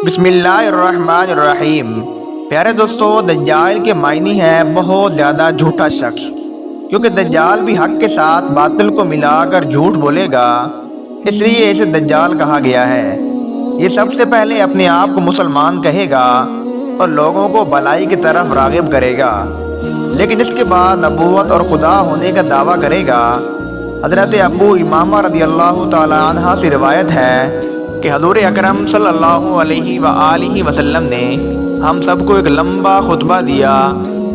بسم اللہ الرحمن الرحیم۔ پیارے دوستو، دجال کے معنی ہے بہت زیادہ جھوٹا شخص، کیونکہ دجال بھی حق کے ساتھ باطل کو ملا کر جھوٹ بولے گا، اس لیے اسے دجال کہا گیا ہے۔ یہ سب سے پہلے اپنے آپ کو مسلمان کہے گا اور لوگوں کو بھلائی کی طرف راغب کرے گا، لیکن اس کے بعد نبوت اور خدا ہونے کا دعویٰ کرے گا۔ حضرت ابو امامہ رضی اللہ تعالی عنہ سے روایت ہے کہ حضور اکرم صلی اللہ علیہ وآلہ وسلم نے ہم سب کو ایک لمبا خطبہ دیا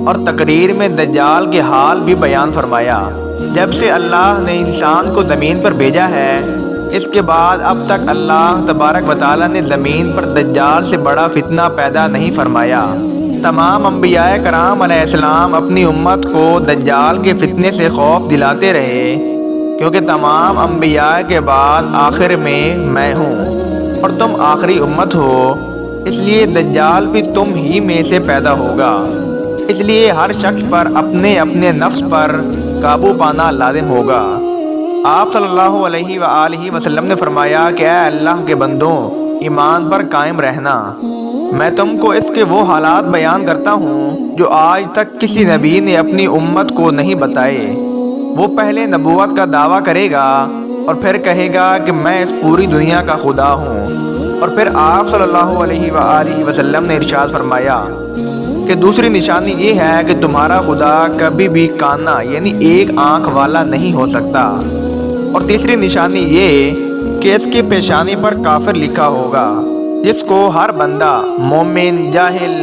اور تقریر میں دجال کے حال بھی بیان فرمایا۔ جب سے اللہ نے انسان کو زمین پر بھیجا ہے، اس کے بعد اب تک اللہ تبارک و تعالیٰ نے زمین پر دجال سے بڑا فتنہ پیدا نہیں فرمایا۔ تمام انبیاء کرام علیہ السلام اپنی امت کو دجال کے فتنے سے خوف دلاتے رہے، کیونکہ تمام انبیاء کے بعد آخر میں ہوں اور تم آخری امت ہو، اس لیے دجال بھی تم ہی میں سے پیدا ہوگا۔ اس لیے ہر شخص پر اپنے اپنے نفس پر قابو پانا لازم ہوگا۔ آپ صلی اللہ علیہ وآلہ وسلم نے فرمایا کہ اے اللہ کے بندوں، ایمان پر قائم رہنا۔ میں تم کو اس کے وہ حالات بیان کرتا ہوں جو آج تک کسی نبی نے اپنی امت کو نہیں بتائے۔ وہ پہلے نبوت کا دعویٰ کرے گا اور پھر کہے گا کہ میں اس پوری دنیا کا خدا ہوں، اور پھر آپ صلی اللہ علیہ وآلہ وسلم نے ارشاد فرمایا کہ دوسری نشانی یہ ہے کہ تمہارا خدا کبھی بھی کانا یعنی ایک آنکھ والا نہیں ہو سکتا، اور تیسری نشانی یہ کہ اس کی پیشانی پر کافر لکھا ہوگا، جس کو ہر بندہ مومن جاہل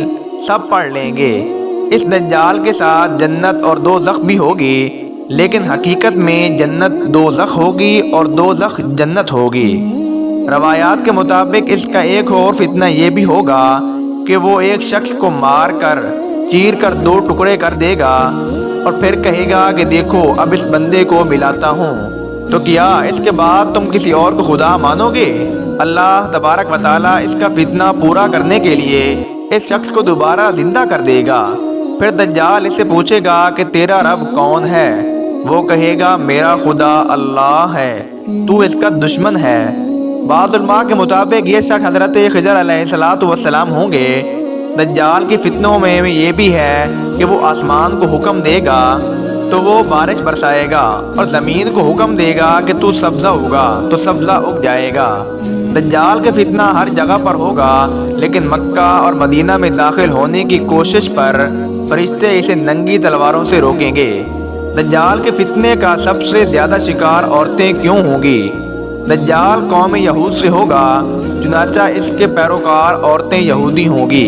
سب پڑھ لیں گے۔ اس دجال کے ساتھ جنت اور دوزخ بھی ہوگی، لیکن حقیقت میں جنت دوزخ ہوگی اور دوزخ جنت ہوگی۔ روایات کے مطابق اس کا ایک اور فتنہ یہ بھی ہوگا کہ وہ ایک شخص کو مار کر چیر کر دو ٹکڑے کر دے گا اور پھر کہے گا کہ دیکھو اب اس بندے کو ملاتا ہوں، تو کیا اس کے بعد تم کسی اور کو خدا مانو گے؟ اللہ تبارک و تعالیٰ اس کا فتنہ پورا کرنے کے لیے اس شخص کو دوبارہ زندہ کر دے گا۔ پھر دجال اسے پوچھے گا کہ تیرا رب کون ہے؟ وہ کہے گا میرا خدا اللہ ہے، تو اس کا دشمن ہے۔ بعض علماء کے مطابق یہ شخص حضرت خضر علیہ السلام ہوں گے۔ دجال کی فتنوں میں یہ بھی ہے کہ وہ آسمان کو حکم دے گا تو وہ بارش برسائے گا، اور زمین کو حکم دے گا کہ تو سبزہ اگا تو سبزہ اگ جائے گا۔ دجال کا فتنہ ہر جگہ پر ہوگا، لیکن مکہ اور مدینہ میں داخل ہونے کی کوشش پر فرشتے اسے ننگی تلواروں سے روکیں گے۔ دجال کے فتنے کا سب سے زیادہ شکار عورتیں کیوں ہوں گی؟ دجال قوم یہود سے ہوگا، چنانچہ اس کے پیروکار عورتیں یہودی ہوں گی۔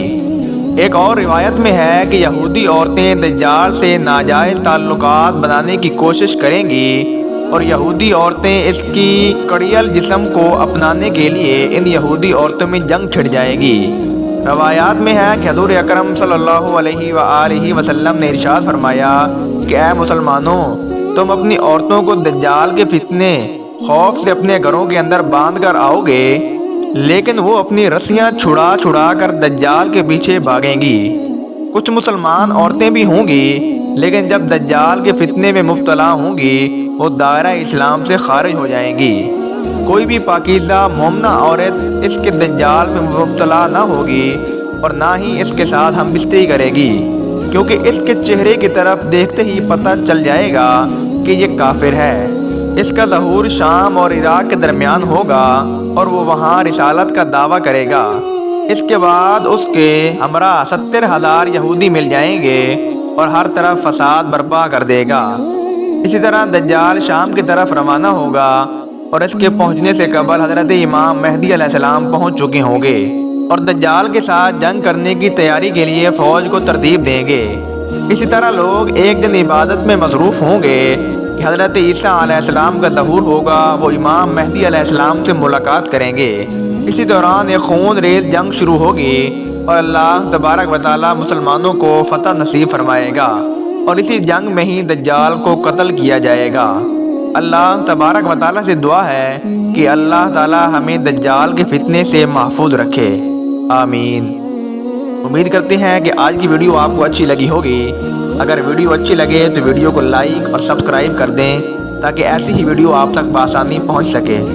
ایک اور روایت میں ہے کہ یہودی عورتیں دجال سے ناجائز تعلقات بنانے کی کوشش کریں گی، اور یہودی عورتیں اس کی کڑیل جسم کو اپنانے کے لیے ان یہودی عورتوں میں جنگ چھڑ جائے گی۔ روایات میں ہے کہ حضور اکرم صلی اللہ علیہ وآلہ وسلم نے ارشاد فرمایا کہ اے مسلمانوں، تم اپنی عورتوں کو دجال کے فتنے خوف سے اپنے گھروں کے اندر باندھ کر آؤ گے، لیکن وہ اپنی رسیاں چھڑا کر دجال کے پیچھے بھاگیں گی۔ کچھ مسلمان عورتیں بھی ہوں گی، لیکن جب دجال کے فتنے میں مبتلا ہوں گی وہ دائرہ اسلام سے خارج ہو جائیں گی۔ کوئی بھی پاکیزہ مومنہ عورت اس کے دجال میں مبتلا نہ ہوگی اور نہ ہی اس کے ساتھ ہم بستری کرے گی، کیونکہ اس کے چہرے کی طرف دیکھتے ہی پتہ چل جائے گا کہ یہ کافر ہے۔ اس کا ظہور شام اور عراق کے درمیان ہوگا اور وہ وہاں رسالت کا دعویٰ کرے گا۔ اس کے بعد اس کے ہمراہ 70,000 یہودی مل جائیں گے اور ہر طرف فساد برپا کر دے گا۔ اسی طرح دجال شام کی طرف روانہ ہوگا اور اس کے پہنچنے سے قبل حضرت امام مہدی علیہ السلام پہنچ چکے ہوں گے اور دجال کے ساتھ جنگ کرنے کی تیاری کے لیے فوج کو ترتیب دیں گے۔ اسی طرح لوگ ایک دن عبادت میں مصروف ہوں گے کہ حضرت عیسیٰ علیہ السلام کا ظہور ہوگا، وہ امام مہدی علیہ السلام سے ملاقات کریں گے۔ اسی دوران ایک خون ریز جنگ شروع ہوگی اور اللہ تبارک و تعالیٰ مسلمانوں کو فتح نصیب فرمائے گا، اور اسی جنگ میں ہی دجال کو قتل کیا جائے گا۔ اللہ تبارک و تعالیٰ سے دعا ہے کہ اللہ تعالیٰ ہمیں دجال کے فتنے سے محفوظ رکھے، آمین۔ امید کرتے ہیں کہ آج کی ویڈیو آپ کو اچھی لگی ہوگی۔ اگر ویڈیو اچھی لگے تو ویڈیو کو لائک اور سبسکرائب کر دیں تاکہ ایسی ہی ویڈیو آپ تک بآسانی پہنچ سکے۔